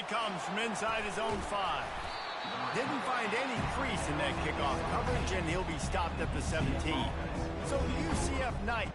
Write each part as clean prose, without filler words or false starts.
he comes from inside his own 5. Didn't find any crease in that kickoff coverage, and he'll be stopped at the 17. So the UCF Knights.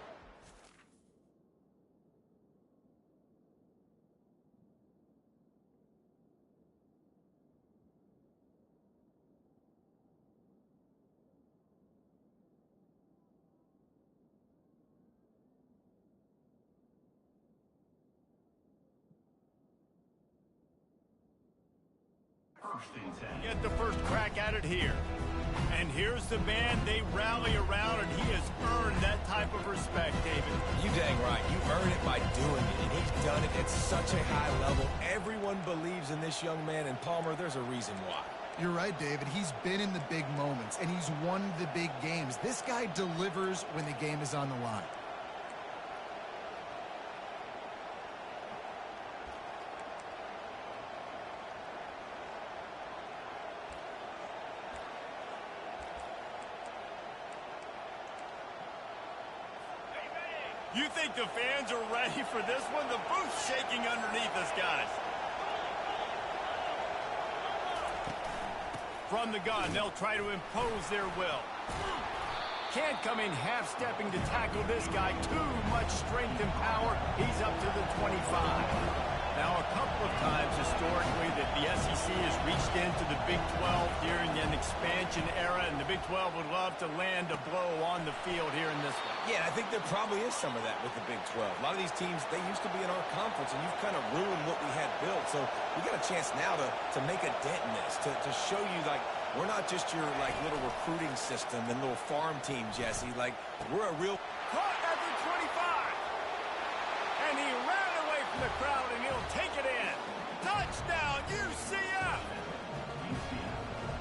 Get the first crack at it here. And here's the man they rally around, and he has earned that type of respect, David. You dang right. You earn it by doing it, and he's done it at such a high level. Everyone believes in this young man, and Palmer, there's a reason why. You're right, David. He's been in the big moments, and he's won the big games. This guy delivers when the game is on the line. You think the fans are ready for this one? The booth's shaking underneath us, guys. From the gun, they'll try to impose their will. Can't come in half-stepping to tackle this guy. Too much strength and power. He's up to the 25. Now, a couple of times historically that the SEC has reached into the Big 12 during an expansion era, and the Big 12 would love to land a blow on the field here in this one. Yeah, I think there probably is some of that with the Big 12. A lot of these teams, they used to be in our conference, and you've kind of ruined what we had built. So we got a chance now to make a dent in this, to show you, like, we're not just your, like, little recruiting system and little farm team, Jesse. Like, we're a real... Caught at the 25. And he ran away from the crowd, and he'll take it in. Touchdown, UCF!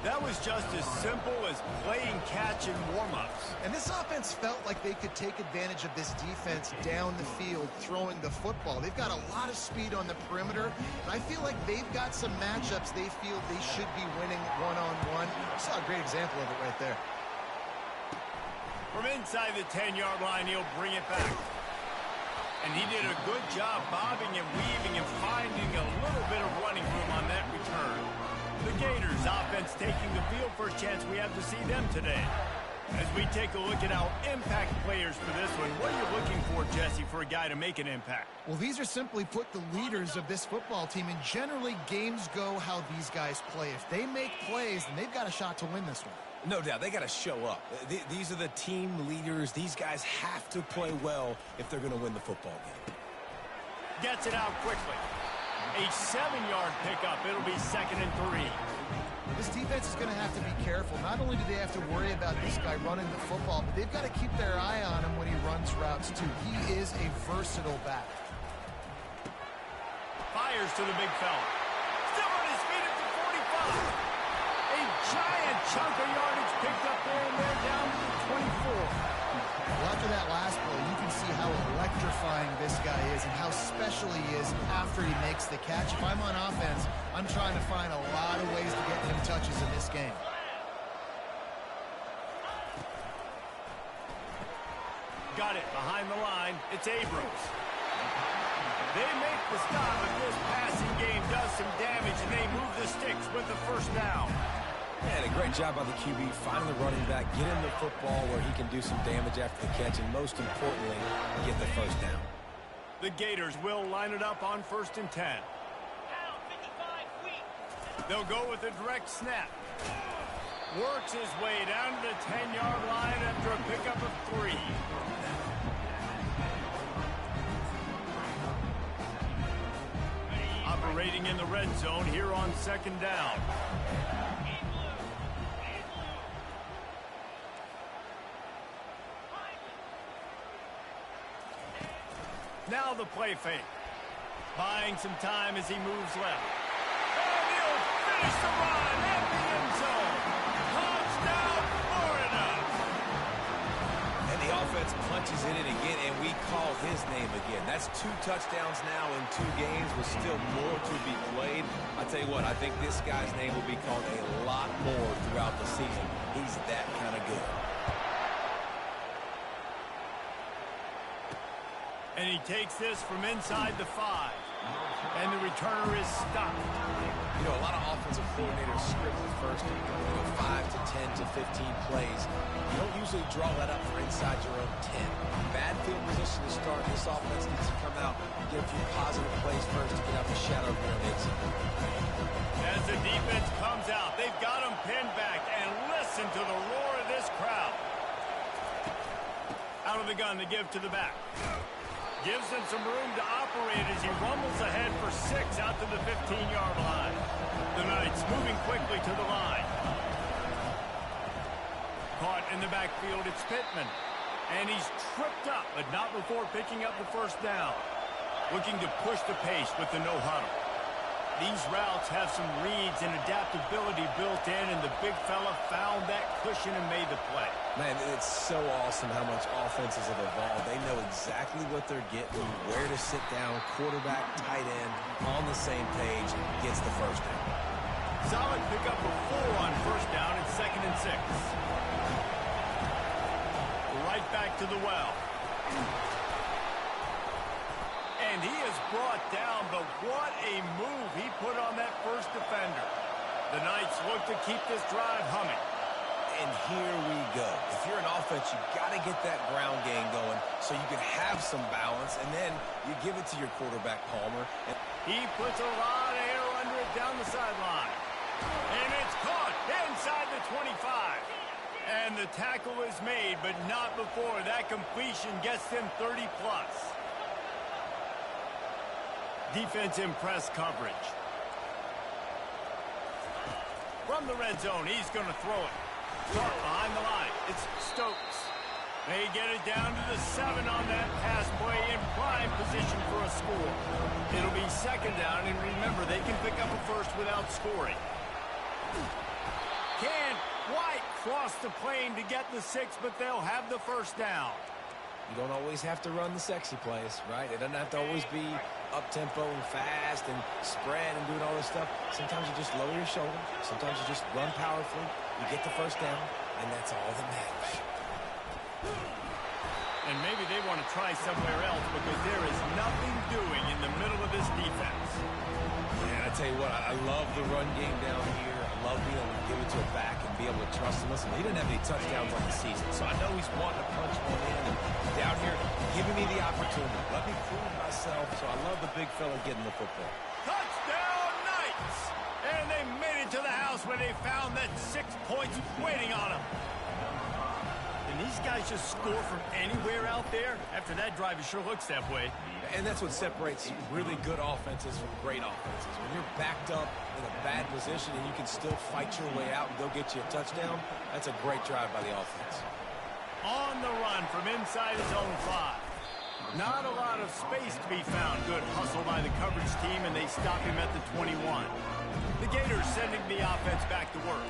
That was just as simple as playing catch in warm-ups. And this offense felt like they could take advantage of this defense down the field, throwing the football. They've got a lot of speed on the perimeter, and I feel like they've got some matchups they feel they should be winning one-on-one. You saw a great example of it right there. From inside the 10-yard line, he'll bring it back. And he did a good job bobbing and weaving and finding a little bit of running room on that return. The Gators offense taking the field. First chance we have to see them today. As we take a look at our impact players for this one, what are you looking for, Jesse, for a guy to make an impact? Well, these are simply put the leaders of this football team, and generally games go how these guys play. If they make plays, then they've got a shot to win this one. No doubt, they got to show up. These are the team leaders. These guys have to play well if they're going to win the football game. Gets it out quickly. A 7-yard pickup. It'll be 2nd and 3. This defense is going to have to be careful. Not only do they have to worry about this guy running the football, but they've got to keep their eye on him when he runs routes, too. He is a versatile back. Fires to the big fella. Still on his feet at the 45. A giant chunk of yardage picked up there, and they're down to the 24. Well, after that last play, you can see how electrifying this guy is and how special he is after he makes the catch. If I'm on offense, I'm trying to find a lot of ways to get him touches in this game. Got it behind the line. It's Abrams. They make the stop, but this passing game does some damage, and they move the sticks with the first down. And a great job by the QB, finding the running back, get him the football where he can do some damage after the catch, and most importantly, get the first down. The Gators will line it up on 1st and 10. They'll go with a direct snap. Works his way down to the 10-yard line after a pickup of 3. Operating in the red zone here on 2nd down. Now the play fake. Buying some time as he moves left. And he'll finish the run at the end zone. Touchdown, Florida. And the offense punches in it again, and we call his name again. That's 2 touchdowns now in 2 games with still more to be played. I tell you what, I think this guy's name will be called a lot more throughout the season. He's that kind of good. And he takes this from inside the 5. And the returner is stopped. You know, a lot of offensive coordinators script the first 5 to 10 to 15 plays. You don't usually draw that up for inside your own 10. Bad field position to start. This offense needs to come out and get a few positive plays first to get out the shadow of their Nixon. As the defense comes out, they've got him pinned back, and listen to the roar of this crowd. Out of the gun to give to the back. Gives him some room to operate as he rumbles ahead for 6 out to the 15-yard line. The Knights moving quickly to the line. Caught in the backfield, it's Pittman. And he's tripped up, but not before picking up the first down. Looking to push the pace with the no huddle. These routes have some reads and adaptability built in, and the big fella found that cushion and made the play. Man, it's so awesome how much offenses have evolved. They know exactly what they're getting, where to sit down, quarterback, tight end, on the same page, gets the first down. Solid pickup of 4 on first down and 2nd and 6. Right back to the well. And he is brought down, but what a move he put on that first defender. The Knights look to keep this drive humming. And here we go. If you're an offense, you got to get that ground game going so you can have some balance, and then you give it to your quarterback, Palmer. And he puts a lot of air under it down the sideline. And it's caught inside the 25. And the tackle is made, but not before that completion gets them 30-plus. Defense in press coverage. From the red zone, he's going to throw it. Caught behind the line. It's Stokes. They get it down to the 7 on that pass play in prime position for a score. It'll be 2nd down, and remember, they can pick up a first without scoring. Can't quite cross the plane to get the 6, but they'll have the first down. You don't always have to run the sexy plays, right? It doesn't have to always be up-tempo and fast and spread and doing all this stuff. Sometimes you just lower your shoulder. Sometimes you just run powerfully. You get the first down, and that's all that matters. And maybe they want to try somewhere else because there is nothing doing in the middle of this defense. Man, I tell you what, I love the run game down here. I love being able to give it to a back and be able to trust him. Listen, he didn't have any touchdowns on the season, so I know he's wanting to punch one in. And down here, giving me the opportunity. Let me prove myself, so I love the big fella getting the football. Touchdown, Knights! And they made it to the house where they found that 6 points waiting on them. And these guys just score from anywhere out there? After that drive, it sure looks that way. And that's what separates really good offenses from great offenses. When you're backed up in a bad position and you can still fight your way out and go get you a touchdown, that's a great drive by the offense. On the run from inside his own 5. Not a lot of space to be found. Good hustle by the coverage team, and they stop him at the 21. The Gators sending the offense back to work.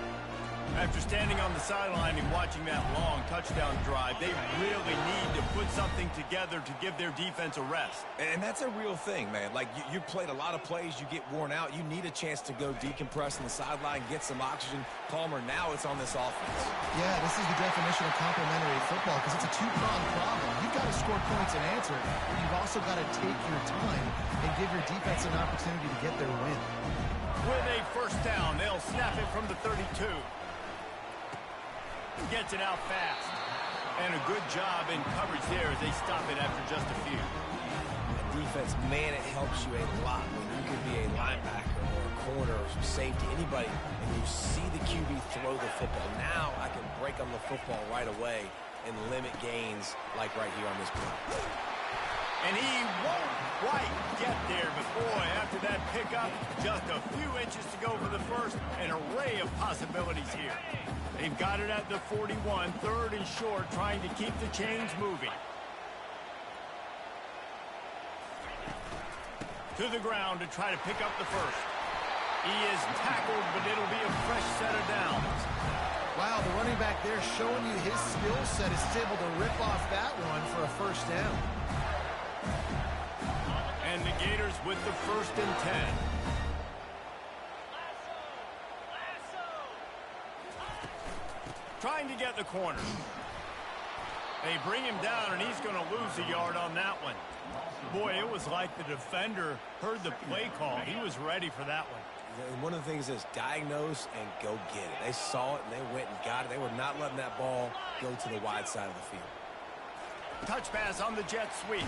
After standing on the sideline and watching that long touchdown drive, they really need to put something together to give their defense a rest. And that's a real thing, man. Like, you played a lot of plays, you get worn out, you need a chance to go decompress on the sideline, get some oxygen. Palmer, now it's on this offense. Yeah, this is the definition of complementary football because it's a two-pronged problem. You've got to score points and answer, but you've also got to take your time and give your defense an opportunity to get their win. With a first down, they'll snap it from the 32. Gets it out fast. And a good job in coverage there as they stop it after just a few. Defense, man, it helps you a lot when you can be a linebacker or a corner or some safety, anybody, and you see the QB throw the football. Now I can break on the football right away and limit gains like right here on this play. And he won't quite get there, but boy, after that pickup, just a few inches to go for the first, an array of possibilities here. They've got it at the 41, 3rd and short, trying to keep the chains moving. To the ground to try to pick up the first. He is tackled, but it'll be a fresh set of downs. Wow, the running back there showing you his skill set is able to rip off that one for a first down. And the Gators with the 1st and 10. Trying to get the corner. They bring him down, and he's going to lose a yard on that one. Boy, it was like the defender heard the play call. He was ready for that one. And one of the things is diagnose and go get it. They saw it, and they went and got it. They were not letting that ball go to the wide side of the field. Touch pass on the jet sweep.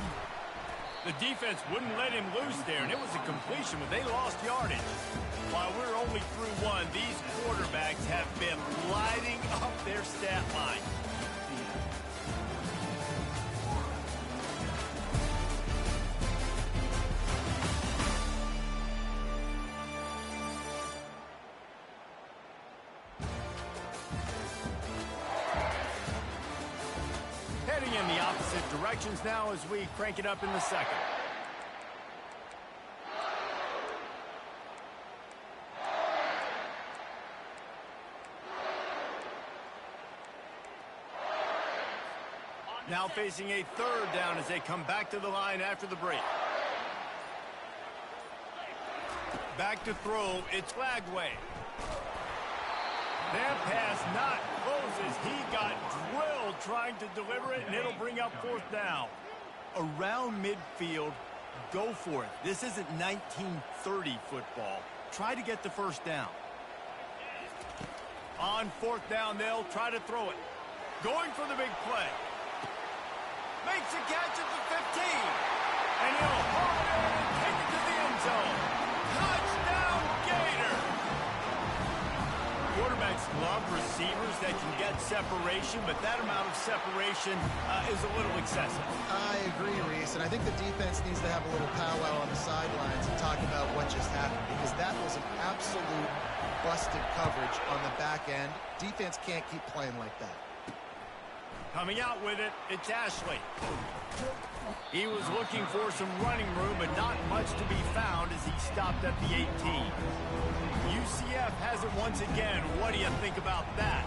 The defense wouldn't let him loose there, and it was a completion, but they lost yardage. While we're only through one, these quarterbacks have been lighting up their stat line. Heading in the opposite directions now as we crank it up in the second. Now facing a third down as they come back to the line after the break. Back to throw, it's Lagway. That pass not closes. He got drilled trying to deliver it, and it'll bring up fourth down. Around midfield, go for it. This isn't 1930 football. Try to get the first down. On fourth down, they'll try to throw it. Going for the big play. Makes a catch at the 15. And he'll haul it in and take it to the end zone. Touchdown, Gator! Quarterbacks love receivers that can get separation, but that amount of separation is a little excessive. I agree, Reese, and I think the defense needs to have a little powwow on the sidelines and talk about what just happened, because that was an absolute busted coverage on the back end. Defense can't keep playing like that. Coming out with it, it's Ashley. He was looking for some running room, but not much to be found as he stopped at the 18. UCF has it once again. What do you think about that?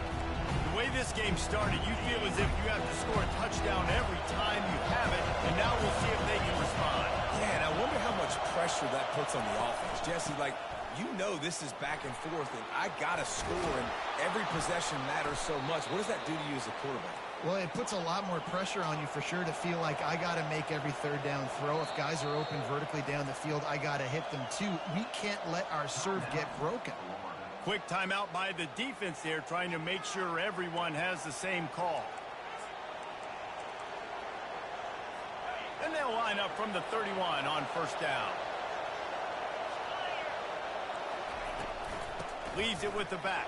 The way this game started, you feel as if you have to score a touchdown every time you have it, and now we'll see if they can respond. Yeah, and I wonder how much pressure that puts on the offense. Jesse, like, you know this is back and forth, and I got to score, and every possession matters so much. What does that do to you as a quarterback? Well, it puts a lot more pressure on you for sure to feel like I got to make every third down throw. If guys are open vertically down the field, I got to hit them too. We can't let our serve get broken. Quick timeout by the defense there, trying to make sure everyone has the same call. And they'll line up from the 31 on first down. Leaves it with the back.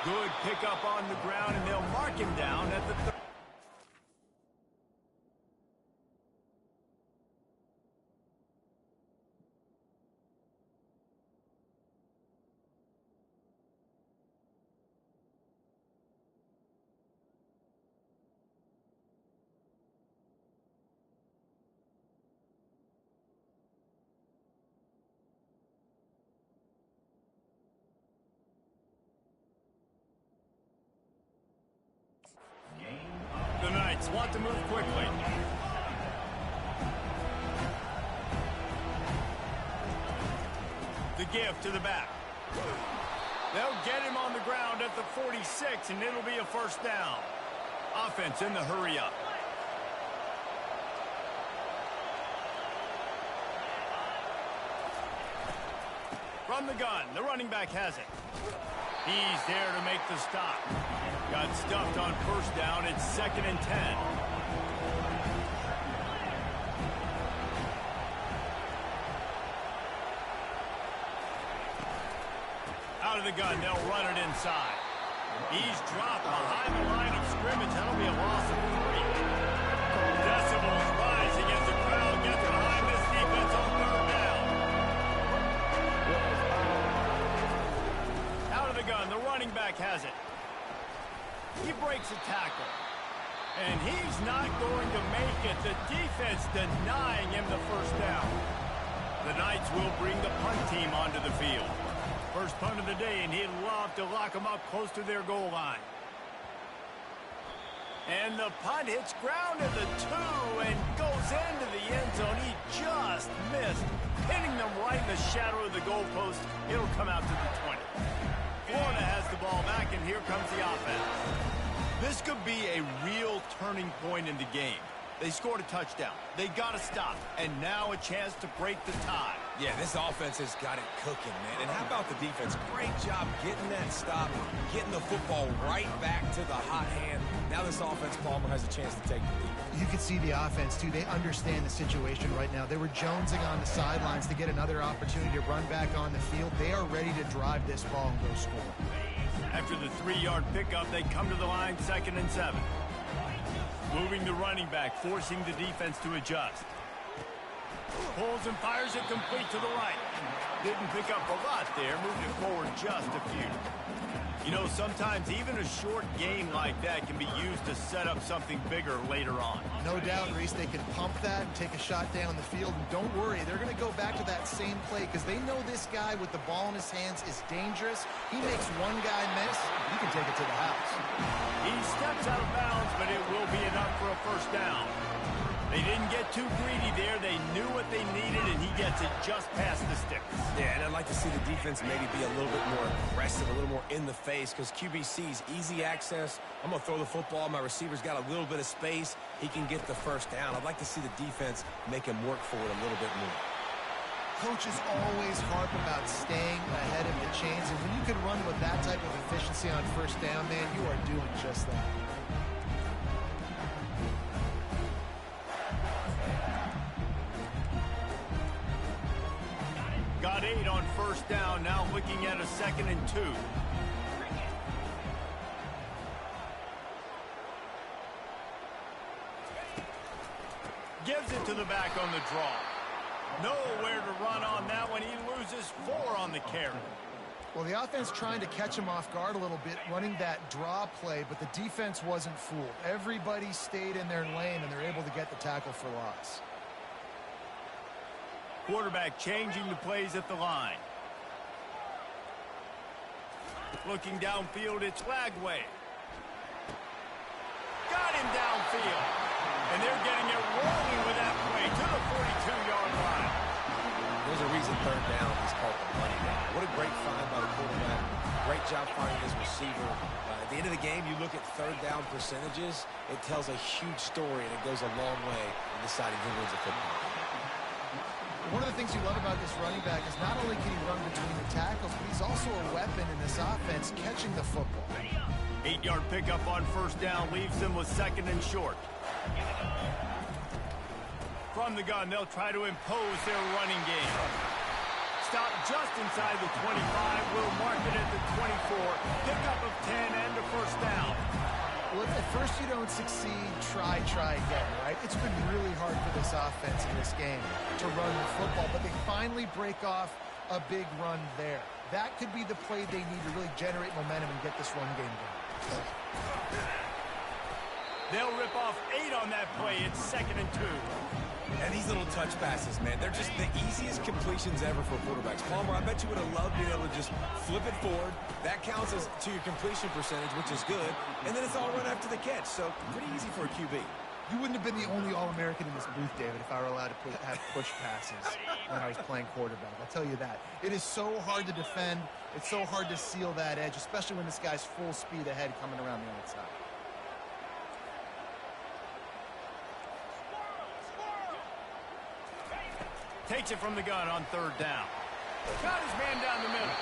Good pickup on the ground, and they'll mark him down at the 30. The Knights want to move quickly. The give to the back. They'll get him on the ground at the 46, and it'll be a first down. Offense in the hurry up. From the gun, the running back has it. He's there to make the stop. Got stuffed on first down. It's 2nd and 10. Out of the gun, they'll run it inside. He's dropped behind the line of scrimmage. That'll be a loss of 3. Decibels rising as the crowd gets behind this defense on third down. Out of the gun, the running back has it. He breaks a tackle. And he's not going to make it. The defense denying him the first down. The Knights will bring the punt team onto the field. First punt of the day, and he'd love to lock them up close to their goal line. And the punt hits ground at the 2 and goes into the end zone. He just missed, hitting them right in the shadow of the goalpost. It'll come out to the 20. Florida has the ball back, and here comes the offense. This could be a real turn. turning point in the game. They scored a touchdown. They got to stop. And now a chance to break the tie. Yeah, this offense has got it cooking, man. And how about the defense? Great job getting that stop, getting the football right back to the hot hand. Now this offense, Palmer, has a chance to take the lead. You can see the offense, too. They understand the situation right now. They were jonesing on the sidelines to get another opportunity to run back on the field. They are ready to drive this ball and go score. After the 3-yard pickup, they come to the line 2nd and 7. Moving the running back, forcing the defense to adjust. Pulls and fires it complete to the right. Didn't pick up a lot there, moved it forward just a few. You know, sometimes even a short game like that can be used to set up something bigger later on. No doubt, Reese, they can pump that and take a shot down the field. And don't worry, they're going to go back to that same play because they know this guy with the ball in his hands is dangerous. He makes one guy miss, he can take it to the house. He steps out of bounds, but it will be enough for a first down. They didn't get too greedy there. They knew what they needed, and he gets it just past the sticks. Yeah, and I'd like to see the defense maybe be a little bit more aggressive, a little more in the face, because QB sees easy access. I'm going to throw the football. My receiver's got a little bit of space. He can get the first down. I'd like to see the defense make him work for it a little bit more. Coaches always harp about staying ahead of the chains, and when you can run with that type of efficiency on first down, man, you are doing just that. Got 8 on first down, now looking at a 2nd and 2. Gives it to the back on the draw. Nowhere to run on that one. He loses 4 on the carry. Well, the offense trying to catch him off guard a little bit, running that draw play, but the defense wasn't fooled. Everybody stayed in their lane, and they're able to get the tackle for loss. Quarterback changing the plays at the line. Looking downfield, it's Lagway. Got him downfield. And they're getting it rolling with that play to the 42-yard line. There's a reason third down is called the money down. What a great find by the quarterback. Great job finding his receiver. At the end of the game, you look at third down percentages. It tells a huge story, and it goes a long way in deciding who wins a football game. One of the things you love about this running back is not only can he run between the tackles, but he's also a weapon in this offense, catching the football. 8-yard pickup on first down leaves them with 2nd and short. From the gun, they'll try to impose their running game. Stop just inside the 25. We'll mark it at the 24. Pickup of 10 and a first down. Well, if at first you don't succeed, try again, right? It's been really hard for this offense in this game to run the football, but they finally break off a big run there. That could be the play they need to really generate momentum and get this run game going. They'll rip off 8 on that play. It's 2nd and 2. And these little touch passes, man, they're just the easiest completions ever for quarterbacks. Palmer, I bet you would have loved being able to just flip it forward. That counts as to your completion percentage, which is good. And then it's all run after the catch, so pretty easy for a QB. You wouldn't have been the only All-American in this booth, David, if I were allowed to have push passes when I was playing quarterback. I'll tell you that. It is so hard to defend. It's so hard to seal that edge, especially when this guy's full speed ahead coming around the outside. Takes it from the gun on third down. Got his man down the middle.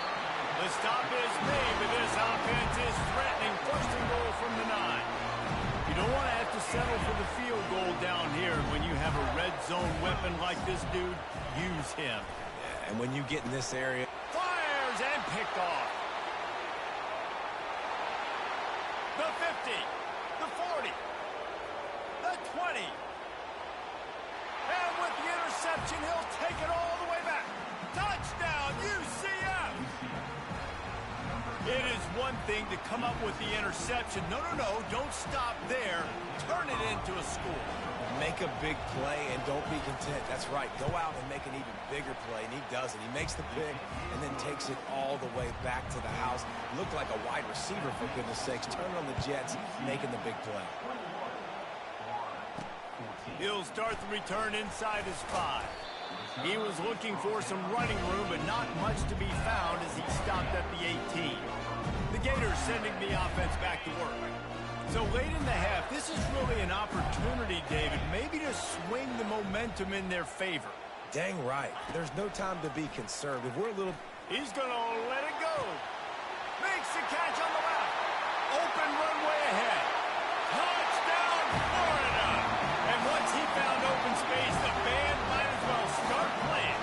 The stop is made, but this offense is threatening. 1st and goal from the 9. You don't want to have to settle for the field goal down here. When you have a red zone weapon like this dude, use him. Yeah, and when you get in this area. Fires and picked off. The 50. The 40. The 20. And with the interception, he'll take it all the way back. Touchdown, UCF! It is one thing to come up with the interception. No, don't stop there. Turn it into a score. Make a big play and don't be content. That's right. Go out and make an even bigger play, and he does it. He makes the pick and then takes it all the way back to the house. Looked like a wide receiver, for goodness sakes. Turn on the Jets, making the big play. He'll start the return inside his 5. He was looking for some running room, but not much to be found as he stopped at the 18. The Gators sending the offense back to work. So late in the half, this is really an opportunity, David, maybe to swing the momentum in their favor. Dang right. There's no time to be conservative. We're a little... He's going to let it go. Makes the catch on the left. Open runway ahead. Touchdown, Florida. And once he found open space, the band might as well start playing.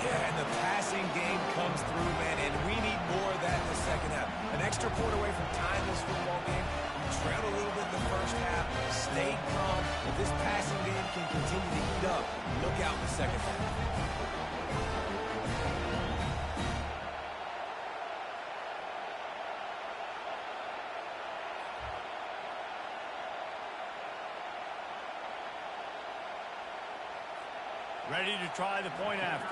Yeah, and the passing game comes through, man, and we need more of that in the second half. An extra point away from tying this football game. We trailed a little bit in the first half, stayed calm. If this passing game can continue to heat up, look out in the second half. Ready to try the point after.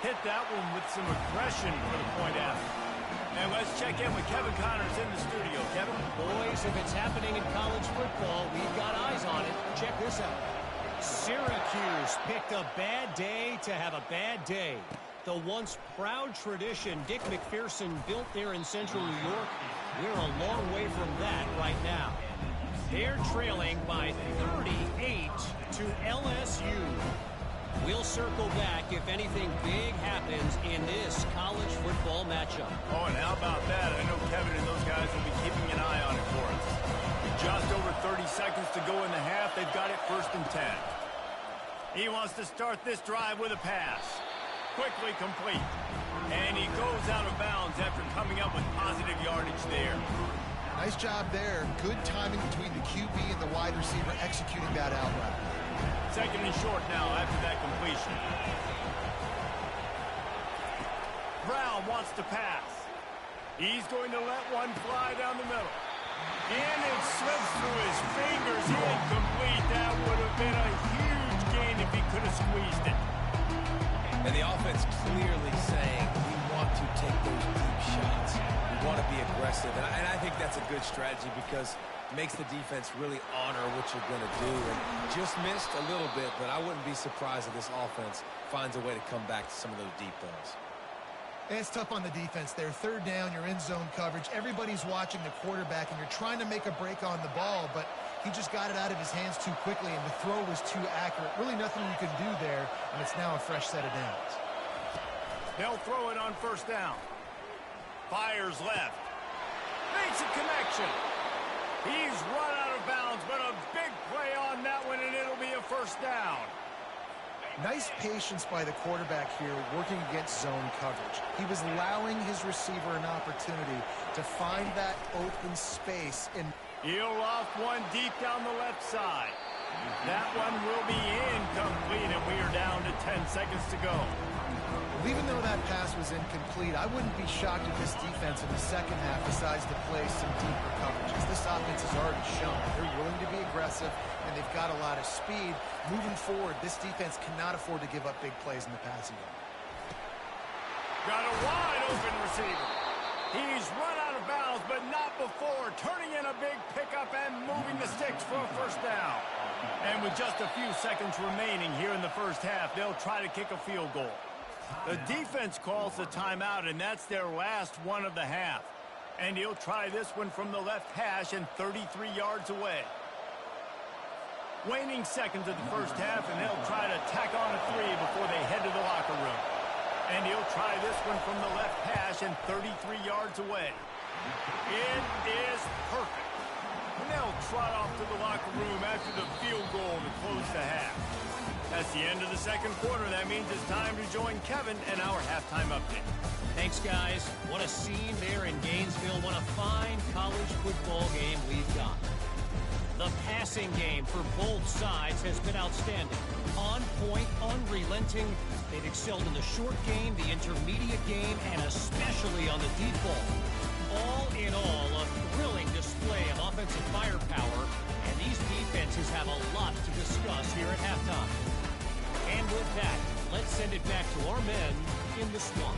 Hit that one with some aggression for the point after. And let's check in with Kevin Connors in the studio. Kevin? Boys, if it's happening in college football, we've got eyes on it. Check this out. Syracuse picked a bad day to have a bad day. The once proud tradition Dick McPherson built there in central New York, we're a long way from that right now. They're trailing by 38 to LSU. We'll circle back if anything big happens in this college football matchup. Oh, and how about that? I know Kevin and those guys will be keeping an eye on it for us. Just over 30 seconds to go in the half. They've got it 1st and 10. He wants to start this drive with a pass. Quickly complete. And he goes out of bounds after coming up with positive yardage there. Nice job there. Good timing between the QB and the wide receiver executing that out route. 2nd and short now after that completion. Brown wants to pass. He's going to let one fly down the middle. And it slips through his fingers. Incomplete. That would have been a huge gain if he could have squeezed it. And the offense clearly saying, we want to take those deep shots. We want to be aggressive. And I think that's a good strategy because it makes the defense really honor what you're going to do. And just missed a little bit, but I wouldn't be surprised if this offense finds a way to come back to some of those deep balls. And it's tough on the defense there. 3rd down, you're in zone coverage. Everybody's watching the quarterback, and you're trying to make a break on the ball, but he just got it out of his hands too quickly, and the throw was too accurate. Really nothing you can do there, and it's now a fresh set of downs. They'll throw it on 1st down. Fires left. Makes a connection. He's run out of bounds, but a big play on that one, and it'll be a 1st down. Nice patience by the quarterback here working against zone coverage. He was allowing his receiver an opportunity to find that open space. And he'll loft one deep down the left side. That one will be incomplete, and we are down to 10 seconds to go. Even though that pass was incomplete, I wouldn't be shocked if this defense in the second half decides to play some deeper coverages. This offense has already shown they're willing to be aggressive, and they've got a lot of speed. Moving forward, this defense cannot afford to give up big plays in the passing game. Got a wide open receiver. He's run out of bounds, but not before. Turning in a big pickup and moving the sticks for a 1st down. And with just a few seconds remaining here in the first half, they'll try to kick a field goal. The defense calls the timeout, and that's their last one of the half. And he'll try this one from the left hash and 33 yards away. Waning seconds of the first half, and they'll try to tack on a 3 before they head to the locker room. And he'll try this one from the left hash and 33 yards away. It is perfect. And they'll trot off to the locker room after the field goal to close the half. That's the end of the second quarter. That means it's time to join Kevin and our halftime update. Thanks, guys. What a scene there in Gainesville. What a fine college football game we've got. The passing game for both sides has been outstanding. On point, unrelenting. They've excelled in the short game, the intermediate game, and especially on the deep ball. All in all, a thrilling display of offensive firepower, and these defenses have a lot to discuss here at halftime. And with that, let's send it back to our men in the swamp.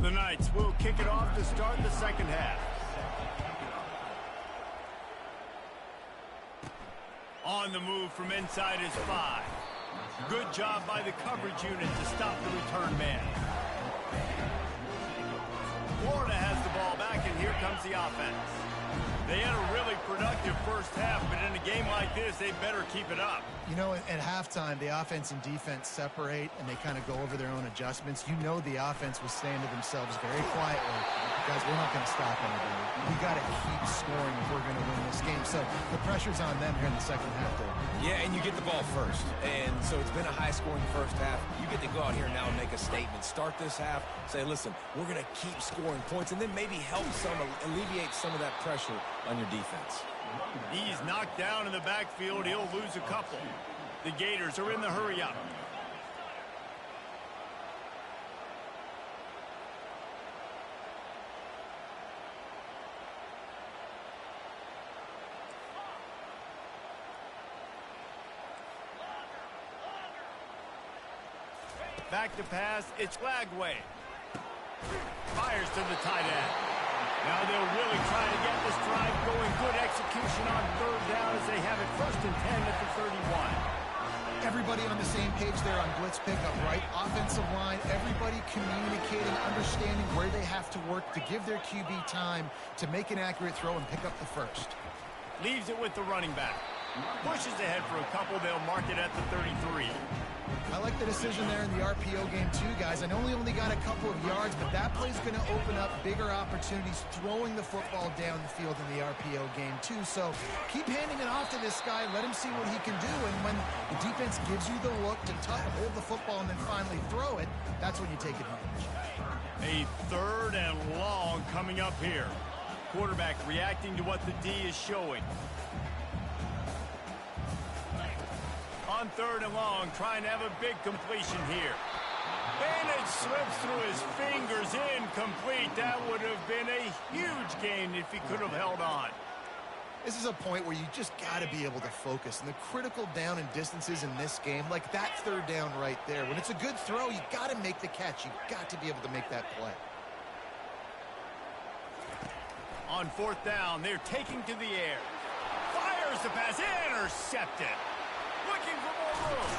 The Knights will kick it off to start the second half. On the move from inside his 5. Good job by the coverage unit to stop the return man. Florida has the ball back, and here comes the offense. They had a really productive first half, but in a game like this, they better keep it up. You know, at halftime, the offense and defense separate, and they kind of go over their own adjustments. You know the offense was saying to themselves very quietly, guys, we're not going to stop anybody. We got to keep scoring if we're going to win this game. So the pressure's on them here in the second half, though. Yeah, and you get the ball first. And so it's been a high-scoring first half. You get to go out here now and make a statement. Start this half, say, listen, we're going to keep scoring points, and then maybe help alleviate some of that pressure on your defense. He's knocked down in the backfield. He'll lose a couple. The Gators are in the hurry-up. Back to pass. It's Lagway. Fires to the tight end. Now they'll really try to get this drive going. Good execution on third down as they have it 1st and 10 at the 31. Everybody on the same page there on blitz pickup, right? Offensive line, everybody communicating, understanding where they have to work to give their QB time to make an accurate throw and pick up the first. Leaves it with the running back. Pushes ahead for a couple. They'll mark it at the 33. I like the decision there in the RPO game too, guys. I know he only got a couple of yards, but that play's going to open up bigger opportunities throwing the football down the field in the RPO game too. So keep handing it off to this guy. Let him see what he can do. And when the defense gives you the look to hold the football and then finally throw it, that's when you take advantage. A 3rd and long coming up here. Quarterback reacting to what the D is showing. On 3rd and long, trying to have a big completion here. Bandage slips through his fingers, incomplete. That would have been a huge gain if he could have held on. This is a point where you just got to be able to focus. And the critical down and distances in this game, like that 3rd down right there. When it's a good throw, you got to make the catch. You got to be able to make that play. On 4th down, they're taking to the air. Fires the pass, intercepted. Looking for more room.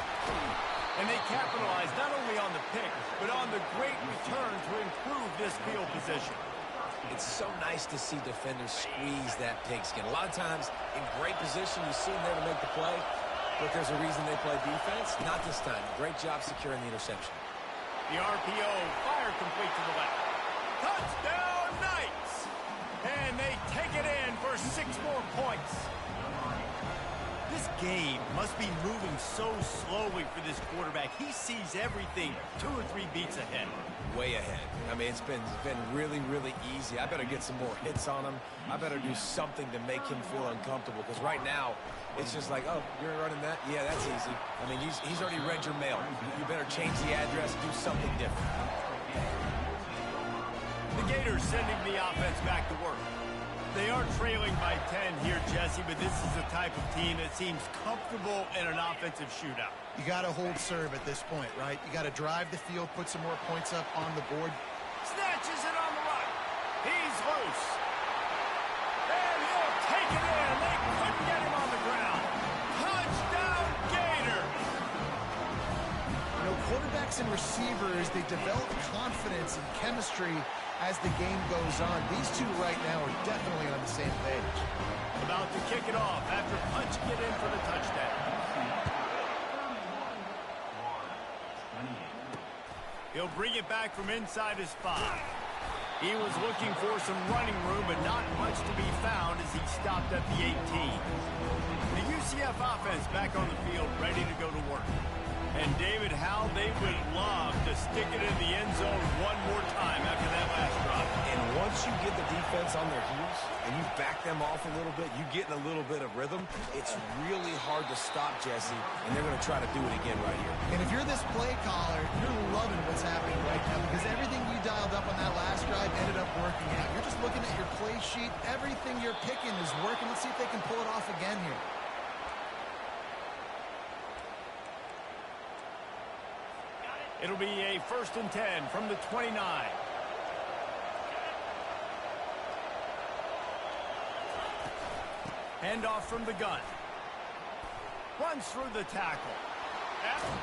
And they capitalize not only on the pick, but on the great return to improve this field position. It's so nice to see defenders squeeze that pigskin. A lot of times, in great position, you see them there to make the play, but there's a reason they play defense. Not this time. Great job securing the interception. The RPO, fire complete to the left. Touchdown, Knights! And they take it in for 6 more points. This game must be moving so slowly for this quarterback. He sees everything 2 or 3 beats ahead. Way ahead. I mean, it's been really, really easy. I better get some more hits on him. I better do something to make him feel uncomfortable, because right now, it's just like, oh, you're running that? Yeah, that's easy. I mean, he's already read your mail. You better change the address, do something different. The Gators sending the offense back to work. They are trailing by 10 here, Jesse, but this is the type of team that seems comfortable in an offensive shootout. You got to hold serve at this point, right? You got to drive the field, put some more points up on the board. Snatches it on the right. He's loose. And he'll take it in. They couldn't get him on the ground. Touchdown, Gators! You know, quarterbacks and receivers, they develop confidence and chemistry as the game goes on. These two right now are definitely on the same page. About to kick it off after punching it in for the touchdown. He'll bring it back from inside his 5. He was looking for some running room, but not much to be found as he stopped at the 18. The UCF offense back on the field, ready to go to work. And David, how they would love to stick it in the end zone one more time after that last drop. And once you get the defense on their heels and you back them off a little bit, you get in a little bit of rhythm, it's really hard to stop, Jesse, and they're going to try to do it again right here. And if you're this play caller, you're loving what's happening right now, because everything you dialed up on that last drive ended up working out. You're just looking at your play sheet. Everything you're picking is working. Let's see if they can pull it off again here. It'll be a 1st and 10 from the 29. Handoff from the gun. Runs through the tackle.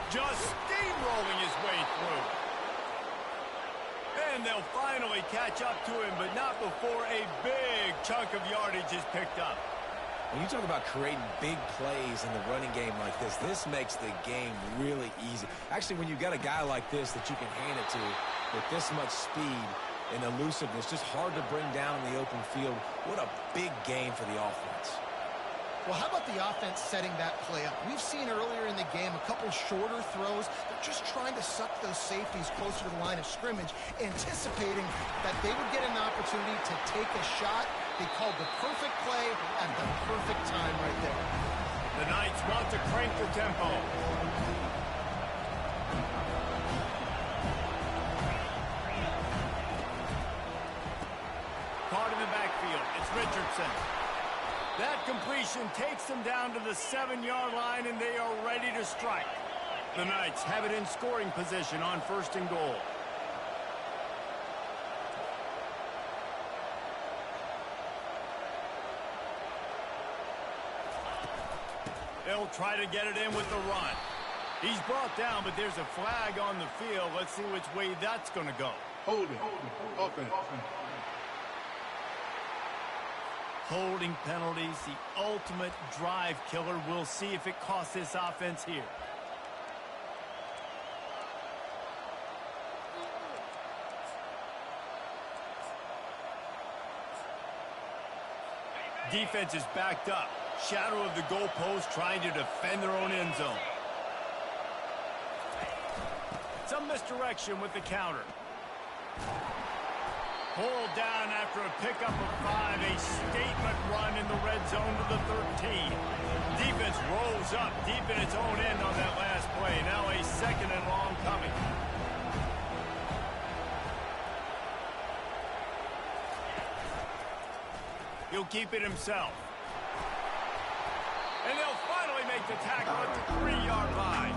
Just steamrolling his way through. And they'll finally catch up to him, but not before a big chunk of yardage is picked up. When you talk about creating big plays in the running game like this makes the game really easy. Actually, when you've got a guy like this that you can hand it to with this much speed and elusiveness, just hard to bring down in the open field, what a big game for the offense. Well, how about the offense setting that play up? We've seen earlier in the game a couple shorter throws. They're just trying to suck those safeties closer to the line of scrimmage, anticipating that they would get an opportunity to take a shot. They called the perfect play at the perfect time right there. The Knights want to crank the tempo. Caught in the backfield. It's Richardson. That completion takes them down to the 7-yard line, and they are ready to strike. The Knights have it in scoring position on 1st and goal. They'll try to get it in with the run. He's brought down, but there's a flag on the field. Let's see which way that's going to go. Holding. Offense. Holding penalties, the ultimate drive killer. We'll see if it costs this offense here. Defense is backed up. Shadow of the goalpost, trying to defend their own end zone. Some misdirection with the counter. Pulled down after a pickup of 5, a statement run in the red zone to the 13. Defense rolls up deep in its own end on that last play. Now a 2nd and long coming. He'll keep it himself. And they'll finally make the tackle at the 3-yard line.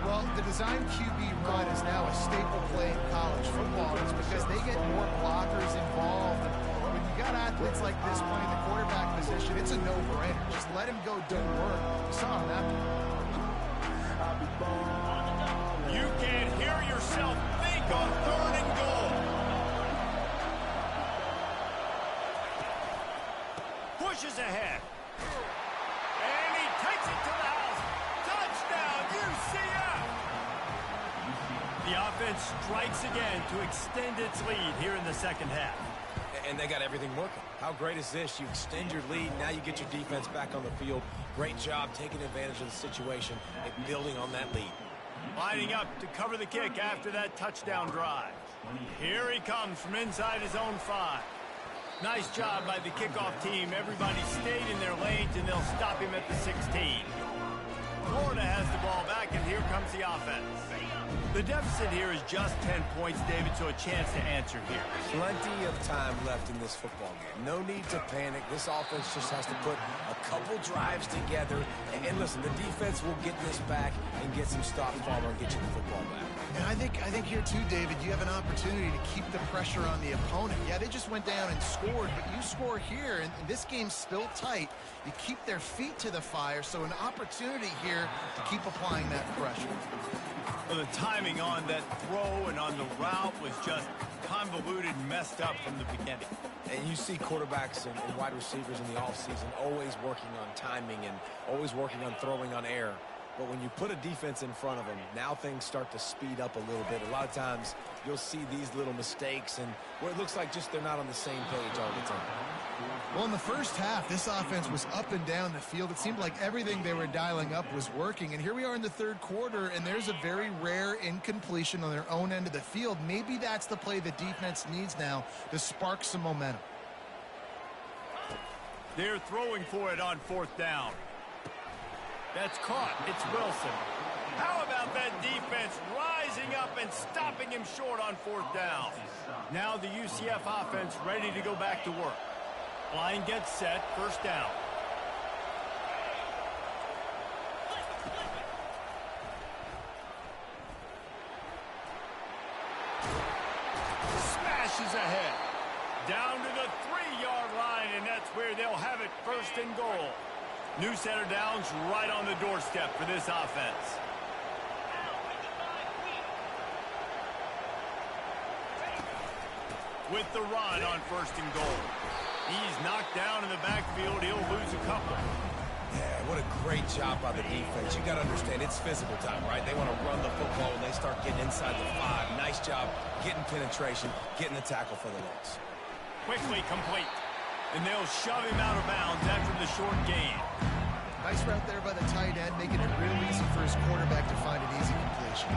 Well, the design QB run is now a staple play in college football. It's because they get more blockers involved. And when you got athletes like this playing the quarterback position, it's a no-brainer. Just let him go do work. You saw him that. You can't hear yourself think on 3rd and goal. Pushes ahead. And he takes it to the house. Touchdown, UCF! The offense strikes again to extend its lead here in the 2nd half. And they got everything working. How great is this? You extend your lead. Now you get your defense back on the field. Great job taking advantage of the situation and building on that lead. Lining up to cover the kick after that touchdown drive. Here he comes from inside his own 5. Nice job by the kickoff team. Everybody stayed in their lanes, and they'll stop him at the 16. Florida has the ball back, and here comes the offense. The deficit here is just 10 points, David, so a chance to answer here. Plenty of time left in this football game. No need to panic. This offense just has to put a couple drives together. And listen, the defense will get this back and get some stops following and get you the football back. And I think here too, David, you have an opportunity to keep the pressure on the opponent. Yeah, they just went down and scored, but you score here, and this game's still tight. You keep their feet to the fire, so an opportunity here to keep applying that pressure. Well, the timing on that throw and on the route was just convoluted and messed up from the beginning. And you see quarterbacks and wide receivers in the offseason always working on timing and always working on throwing on air. But when you put a defense in front of them, now things start to speed up a little bit. A lot of times you'll see these little mistakes and where it looks like just they're not on the same page all the time. Well, in the first half, this offense was up and down the field. It seemed like everything they were dialing up was working. And here we are in the 3rd quarter, and there's a very rare incompletion on their own end of the field. Maybe that's the play the defense needs now to spark some momentum. They're throwing for it on 4th down. That's caught. It's Wilson. How about that defense rising up and stopping him short on 4th down? Now the UCF offense ready to go back to work. Line gets set. 1st down. Smashes ahead. Down to the 3-yard line, and that's where they'll have it, 1st and goal. New set of downs right on the doorstep for this offense. With the run on 1st and goal. He's knocked down in the backfield. He'll lose a couple. Yeah, what a great job by the defense. You got to understand, it's physical time, right? They want to run the football when they start getting inside the 5. Nice job getting penetration, getting the tackle for the loss. Quickly complete. And they'll shove him out of bounds after the short gain. Nice route there by the tight end, making it real easy for his quarterback to find an easy completion.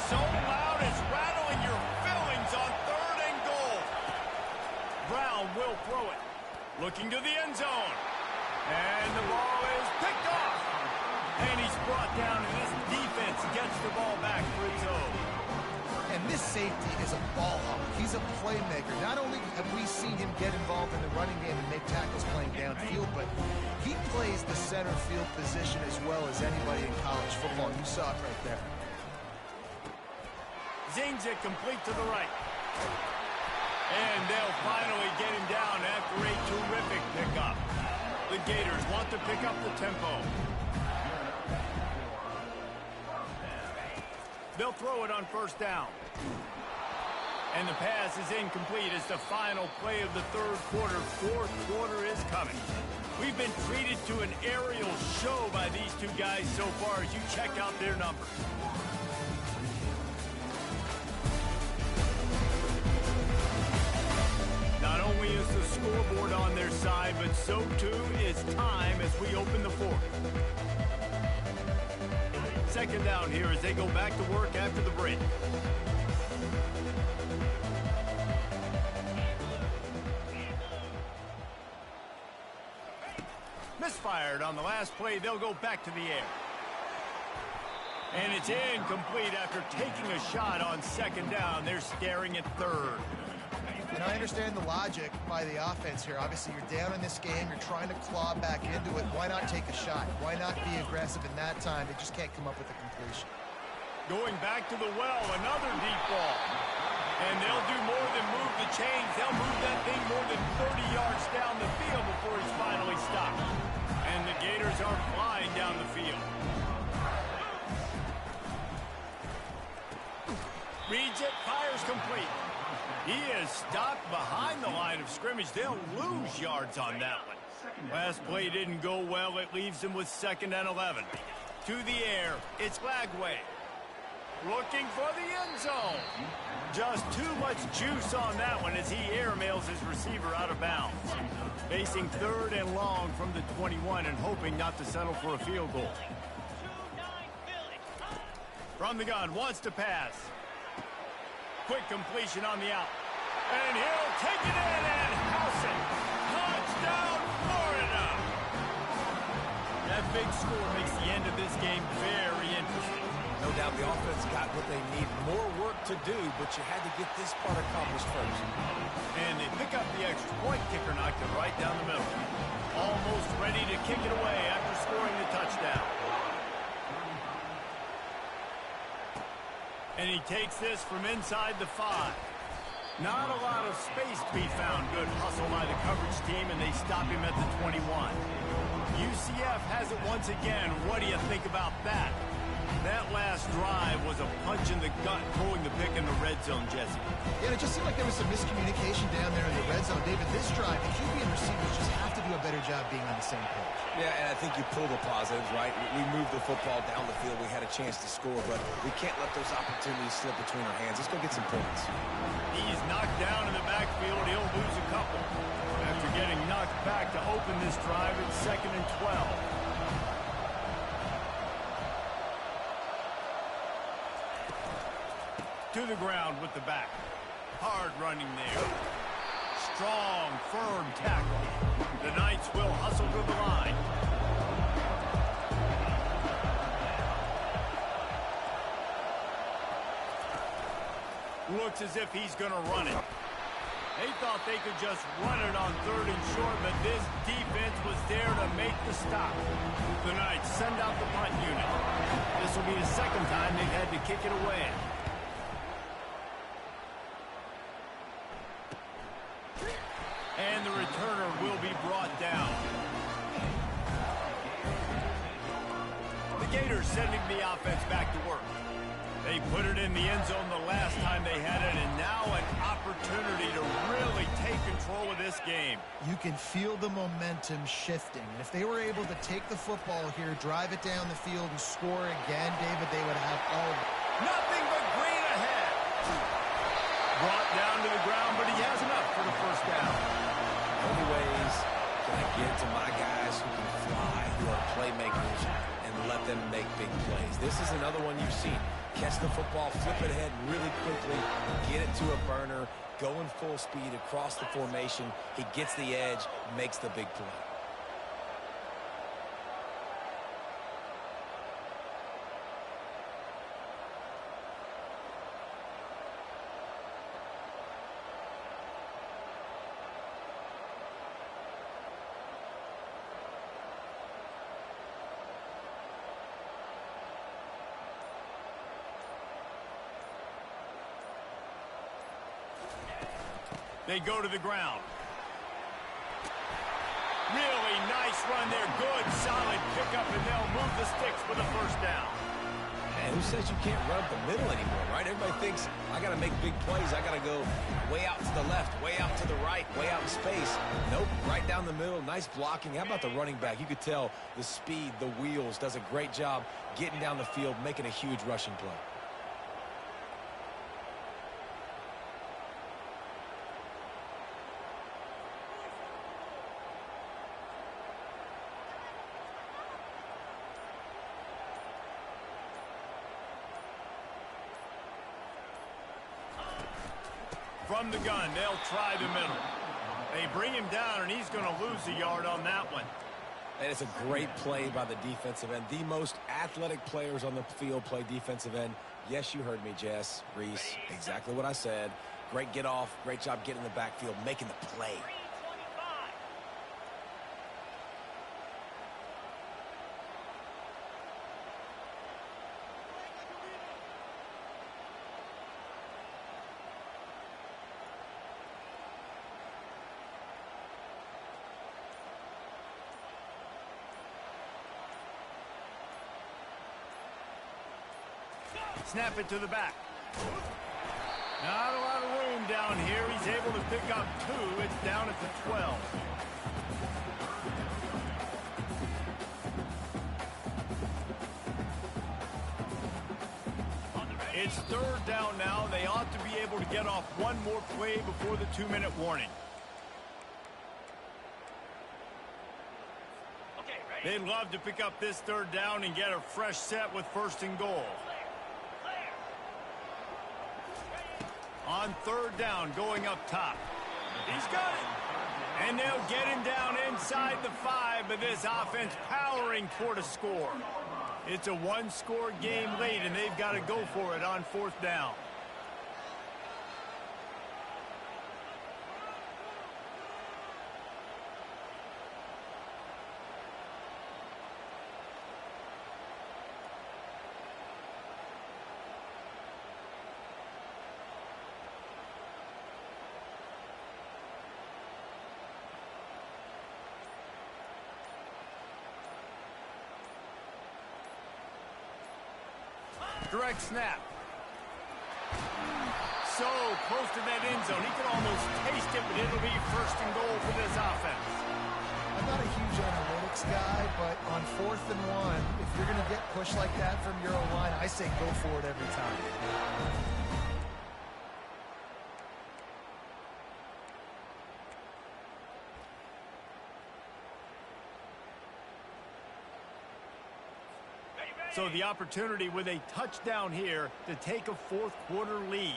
So loud it's rattling your fillings on 3rd and goal. Brown will throw it. Looking to the end zone. And the ball is picked off. And he's brought down, and this defense gets the ball back for its own. And this safety is a ball hawk. He's a playmaker. Not only have we seen him get involved in the running game and make tackles playing downfield, but he plays the center field position as well as anybody in college football. You saw it right there. Zings it complete to the right. And they'll finally get him down after a terrific pickup. The Gators want to pick up the tempo. They'll throw it on 1st down. And the pass is incomplete as the final play of the 3rd quarter. 4th quarter is coming. We've been treated to an aerial show by these two guys so far as you check out their numbers. Not only is the scoreboard on their side, but so too is time as we open the 4th. 2nd down here as they go back to work after the break. Misfired on the last play. They'll go back to the air. And it's incomplete after taking a shot on 2nd down. They're staring at 3rd. And I understand the logic by the offense here. Obviously, you're down in this game. You're trying to claw back into it. Why not take a shot? Why not be aggressive in that time? They just can't come up with a completion. Going back to the well, another deep ball. And they'll do more than move the chains. They'll move that thing more than 30 yards down the field before he's finally stopped. And the Gators are flying down the field. Reads it, fires complete. He is stopped behind the line of scrimmage. They'll lose yards on that one. Last play didn't go well. It leaves them with 2nd and 11. To the air, it's Lagway. Looking for the end zone. Just too much juice on that one as he airmails his receiver out of bounds. Facing 3rd and long from the 21 and hoping not to settle for a field goal. From the gun, wants to pass. Quick completion on the out. And he'll take it in and house it. Touchdown, Florida! That big score makes the end of this game very interesting. No doubt the offense got what they need. More work to do, but you had to get this part accomplished first. And they pick up the extra point. Kicker knocked it right down the middle. Almost ready to kick it away after scoring the touchdown. And he takes this from inside the 5. Not a lot of space to be found. Good hustle by the coverage team, and they stop him at the 21. UCF has it once again. What do you think about that? That last drive was a punch in the gut, pulling the pick in the red zone, Jesse. Yeah, it just seemed like there was some miscommunication down there in the red zone. David, this drive, the QB and receivers just have to do a better job being on the same page. Yeah, and I think you pull the positives, right? We moved the football down the field. We had a chance to score, but we can't let those opportunities slip between our hands. Let's go get some points. He's knocked down in the backfield. He'll lose a couple. After getting knocked back to open this drive, it's 2nd and 12. To the ground with the back. Hard running there. Strong, firm tackle. The Knights will hustle to the line. Looks as if he's going to run it. They thought they could just run it on 3rd and short, but this defense was there to make the stop. The Knights send out the punt unit. This will be the 2nd time they've had to kick it away. Gators sending the offense back to work. They put it in the end zone the last time they had it, and now an opportunity to really take control of this game. You can feel the momentum shifting. And if they were able to take the football here, drive it down the field, and score again, David, they would have all of it. Nothing but green ahead. Brought down to the ground, but he has enough for the first down. Only ways can I get to my guys who can fly, who are playmakers, and let them make big plays. This is another one you've seen. Catch the football, flip it ahead really quickly, get it to a burner, going full speed across the formation. He gets the edge, makes the big play. They go to the ground. Really nice run there. Good, solid pickup, and they'll move the sticks for the first down. Man, who says you can't run up the middle anymore, right? Everybody thinks, I got to make big plays. I got to go way out to the left, way out to the right, way out in space. Nope, right down the middle. Nice blocking. How about the running back? You could tell the speed, the wheels, does a great job getting down the field, making a huge rushing play. From the gun, they'll try the middle. They bring him down, and he's going to lose a yard on that one. And it's a great play by the defensive end. The most athletic players on the field play defensive end. Yes, you heard me, Jess, Reese. Exactly what I said. Great get off. Great job getting in the backfield, making the play. Snap it to the back. Not a lot of room down here. He's able to pick up 2. It's down at the 12. It's third down now. They ought to be able to get off one more play before the 2-minute warning. They'd love to pick up this third down and get a fresh set with 1st and goal. On third down, going up top. He's got it. And they'll get him down inside the 5, but this offense powering toward a score. It's a one-score game late, and they've got to go for it on 4th down. Direct snap. So close to that end zone. He can almost taste it, but it'll be 1st and goal for this offense. I'm not a huge analytics guy, but on 4th and 1, if you're going to get pushed like that from your own line, I say go for it every time. So the opportunity with a touchdown here to take a 4th quarter lead.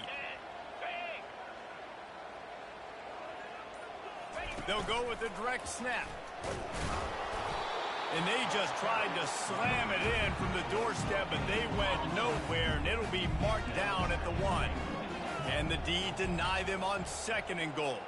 They'll go with the direct snap. And they just tried to slam it in from the doorstep, but they went nowhere, and it'll be marked down at the 1. And the D deny them on 2nd and goal.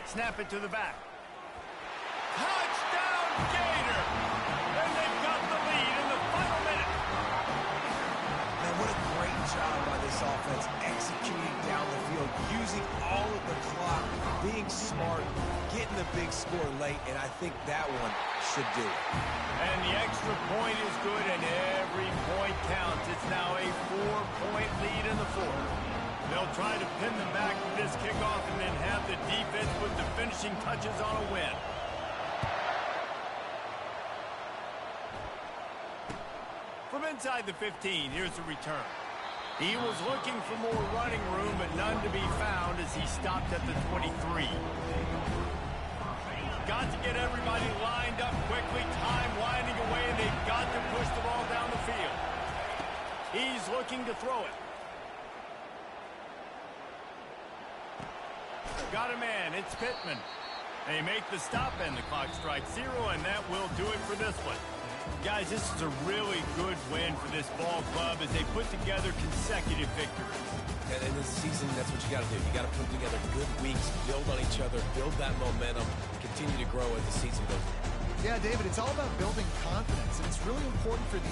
Snap it to the back. Touchdown, Gator! And they've got the lead in the final minute. Man, what a great job by this offense executing down the field, using all of the clock, being smart, getting the big score late, and I think that one should do it. And the extra point is good, and every point counts. It's now a 4-point lead in the fourth. They'll try to pin them back with this kickoff and then have the defense put the finishing touches on a win. From inside the 15, here's the return. He was looking for more running room, but none to be found as he stopped at the 23. Got to get everybody lined up quickly, time winding away, and they've got to push the ball down the field. He's looking to throw it. Got a man, it's Pittman. They make the stop and the clock strikes 0, and that will do it for this one. Guys, this is a really good win for this ball club as they put together consecutive victories. And in this season, that's what you got to do. You got to put together good weeks, build on each other, build that momentum, continue to grow as the season goes on. Yeah, David, it's all about building confidence, and it's really important for these